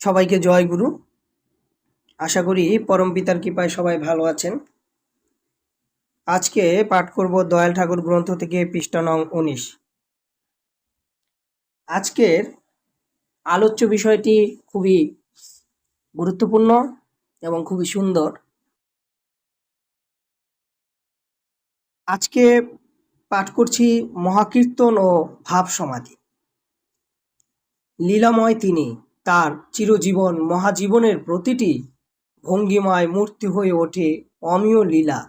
সবাইকে জয় গুরু। আশা করি পরম পিতার কৃপায় সবাই ভালো আছেন। আজকে পাঠ করব দয়াল ঠাকুর গ্রন্থ থেকে পৃষ্ঠা নং 19। আজকের আলোচ্য বিষয়টি খুবই গুরুত্বপূর্ণ এবং খুবই সুন্দর। আজকে পাঠ করছি মহাকীর্তন ও ভাব সমাধি। লীলাময় তিনি, তার চিরজীবন মহাজীবনের প্রতিটি ভঙ্গিময় মূর্তি হয়ে ওঠে অমীয় লীলা।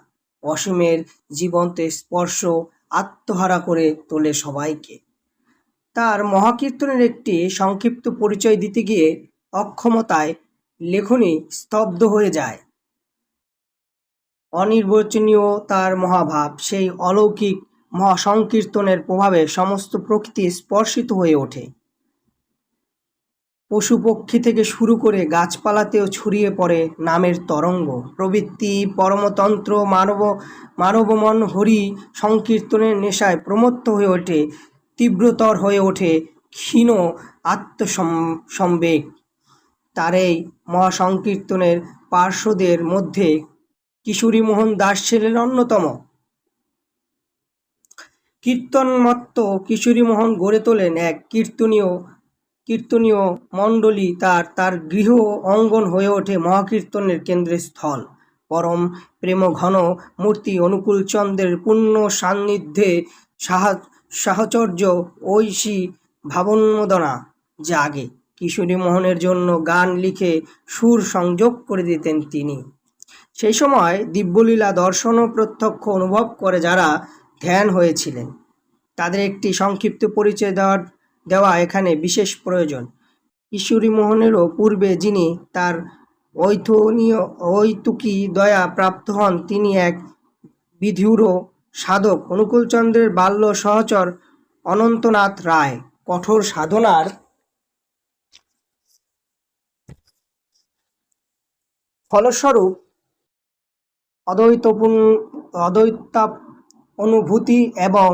অসীমের জীবন্ত স্পর্শ আত্মহারা করে তোলে সবাইকে। তার মহাকীর্তনের একটি সংক্ষিপ্ত পরিচয় দিতে গিয়ে অক্ষমতায় লেখনী স্তব্ধ হয়ে যায়। অনির্বচনীয় তার মহাভাব, সেই অলৌকিক মহাসংকীর্তনের প্রভাবে সমস্ত প্রকৃতি স্পর্শিত হয়ে ওঠে। পশু পক্ষী থেকে শুরু করে গাছপালাতেও ছড়িয়ে পড়ে নামের তরঙ্গ। প্রবৃত্তি পরমতন্ত্র মানবমন হরি সংকীর্তনের নেশায় প্রমত্ত হয়ে ওঠে, তীব্রতর হয়ে ওঠে ক্ষীণ আত্মসম্বেগ। তার এই মহাসংকীর্তনের পার্শ্বদের মধ্যে কিশোরীমোহন দাস ছিলেন অন্যতম। কীর্তনমত্ত কিশোরীমোহন গড়ে তোলেন এক কীর্তনীয় মণ্ডলী। তার গৃহ অঙ্গন হয়ে ওঠে মহাকীর্তনের কেন্দ্রস্থল। পরম প্রেমঘন মূর্তি অনুকূলচন্দ্রের পূর্ণ সান্নিধ্যে সাহচর্য ঐশী ভাবোন্মোদনা জাগে। কিশোরীমোহনের জন্য গান লিখে সুর সংযোগ করে দিতেন তিনি। সেই সময় দিব্যলীলা দর্শন ও প্রত্যক্ষ অনুভব করে যারা ধ্যান হয়েছিলেন, তাদের একটি সংক্ষিপ্ত পরিচয় দেওয়া এখানে বিশেষ প্রয়োজন। কিশোরীমোহনেরও পূর্বে যিনি তার ঐতুকি দয়া প্রাপ্ত হন, তিনি এক বিধুর সাধক অনুকূলচন্দ্রের বাল্য সহচর অনন্তনাথ রায়। কঠোর সাধনার ফলস্বরূপ অদ্বৈতা অনুভূতি এবং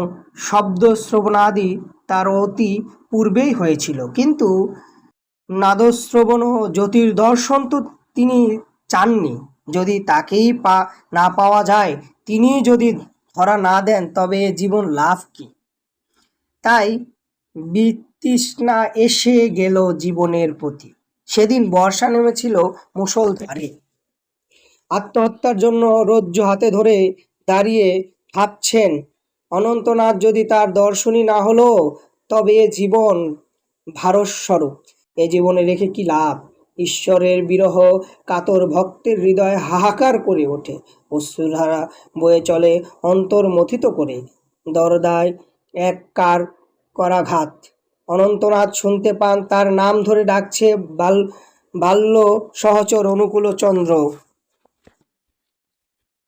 শব্দ শ্রবণাদি তার অতি পূর্বেই হয়েছিল, কিন্তু নাদশ্রবণ ও জ্যোতির্দর্শন তো তিনি চাননি। যদি তাকেই না পাওয়া যায়, তিনি যদি ধরা না দেন, তবে জীবন লাভ কি? তাই বিতৃষ্ণা এসে গেল জীবনের প্রতি। সেদিন বর্ষা নেমেছিল মুষলধারে। আত্মহত্যার জন্য রজ্জু হাতে ধরে দাঁড়িয়ে ভাবছেন, অনন্তনাথ যদি তার দর্শনই না হলো, তবে এ জীবন ভারস্বরূপ। এ জীবনে রেখে কি লাভ? ঈশ্বরের বিরহ কাতর ভক্তের হৃদয়ে হাহাকার করে ওঠে। অশ্রুধারা বয়ে চলে অন্তর মথিত করে। দরদায় এক করাঘাত। অনন্তনাথ শুনতে পান, তার নাম ধরে ডাকছে বাল্য সহচর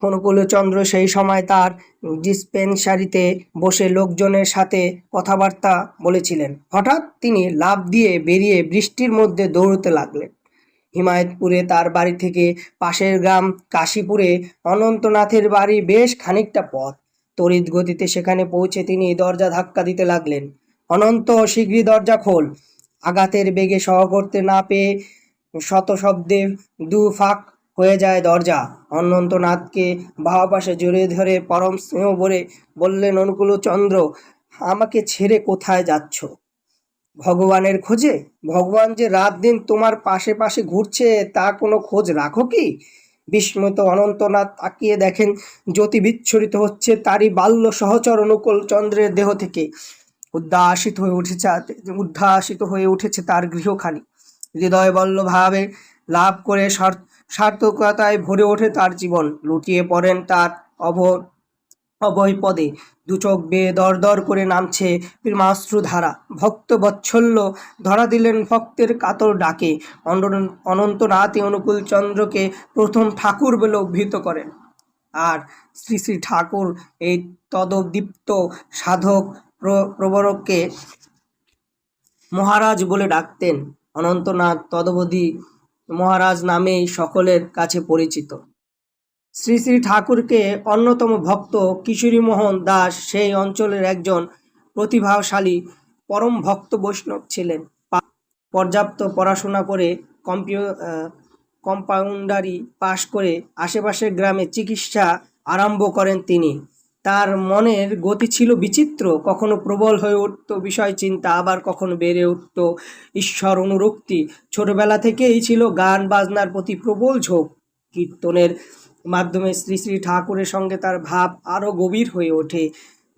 অনুকূলচন্দ্র সেই সময় তার ডিসপেনসারিতে বসে লোকজনের সাথে কথাবার্তা বলেছিলেন। হঠাৎ তিনি লাফ দিয়ে বেরিয়ে বৃষ্টির মধ্যে দৌড়তে লাগলেন। হিমায়তপুরে তার বাড়ি থেকে পাশের গ্রাম কাশীপুরে অনন্তনাথের বাড়ি বেশ খানিকটা পথ। তড়িৎ গতিতে সেখানে পৌঁছে তিনি দরজা ধাক্কা দিতে লাগলেন। অনন্ত, শীঘ্রই দরজা খোল। আঘাতের বেগে সহ করতে না পেয়ে শত শব্দে দু ফাঁক হয়ে যায় দরজা। অনন্তনাথকে বাহা পাশে জড়িয়ে ধরে পরম স্নেহ ভরে বললেন, অনুকূলচন্দ্র, আমাকে ছেড়ে কোথায় যাচ্ছ? ভগবানের খোঁজে? ভগবান যে রাত দিন তোমার পাশে পাশে ঘুরছে, তা কোনো খোঁজ রাখো কি? বিস্মিত অনন্তনাথ তাকিয়ে দেখেন, জ্যোতি বিচ্ছুরিত হচ্ছে তারই বাল্য সহচর অনুকূলচন্দ্রের দেহ থেকে। উদ্ভাসিত হয়ে উঠেছে তার গৃহখানি। হৃদয় বল্ল ভাবে লাভ করে সার্থকতায় ভরে ওঠে তার জীবন। লুটিয়ে পড়েন তার অভয় পদে। দুচোখ বেয়ে দর দর করে নামছে প্রেমাশ্রুধারা। ভক্ত বৎসল্য ধরা দিলেন ভক্তের কাতর ডাকে। অনন্তনাথ অনুকূলচন্দ্রকে প্রথম ঠাকুর বলে অভিহিত করেন, আর শ্রী শ্রী ঠাকুর এই তদদীপ্ত সাধক প্রবরকে মহারাজ বলে ডাকতেন। অনন্তনাথ তদবধি মহারাজ নামেই সকলের কাছে পরিচিত। শ্রী শ্রী ঠাকুরকে অন্যতম ভক্ত কিশোরীমোহন দাস সেই অঞ্চলের একজন প্রতিভাশালী পরম ভক্ত বৈষ্ণব ছিলেন। পর্যাপ্ত পড়াশোনা করে কম্পাউন্ডারি পাশ করে আশেপাশের গ্রামে চিকিৎসা আরম্ভ করেন তিনি। তার মনের গতি ছিল বিচিত্র, কখনো প্রবল হয়ে উঠত বিষয় চিন্তা, আবার কখনো বেড়ে উঠত ঈশ্বর অনুরক্তি। ছোটবেলা থেকেই ছিল গান বাজনার প্রতি প্রবল ঝোঁক। কীর্তনের মাধ্যমে শ্রী শ্রী ঠাকুরের সঙ্গে তার ভাব আরও গভীর হয়ে ওঠে।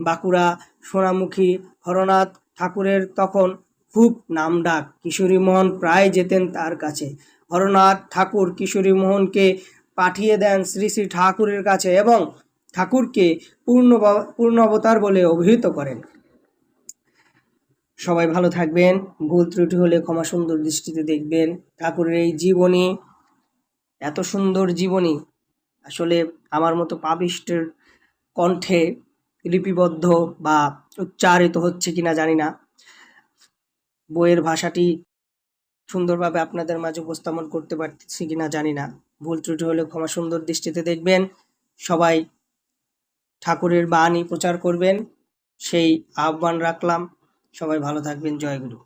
বাঁকুড়া সোনামুখী হরনাথ ঠাকুরের তখন খুব নামডাক। কিশোরীমোহন প্রায় যেতেন তার কাছে। হরনাথ ঠাকুর কিশোরীমোহনকে পাঠিয়ে দেন শ্রী শ্রী ঠাকুরের কাছে এবং ঠাকুরকে পূর্ণ অবতার বলে অভিহিত করেন। সবাই ভালো থাকবেন, ভুল ত্রুটি হলে ক্ষমা সুন্দর দৃষ্টিতে দেখবেন। ঠাকুরের এই জীবনী, এত সুন্দর জীবনী আসলে আমার মতো পাপিষ্টের কণ্ঠে লিপিবদ্ধ বা উচ্চারিত হচ্ছে কিনা জানি না। বইয়ের ভাষাটি সুন্দরভাবে আপনাদের মাঝে উপস্থাপন করতে পারছি কিনা জানি না। ভুল ত্রুটি হলে ক্ষমা সুন্দর দৃষ্টিতে দেখবেন। সবাই ঠাকুরের বাণী প্রচার করবেন, সেই আহ্বান রাখলাম। সবাই ভালো থাকবেন। জয় গুরু।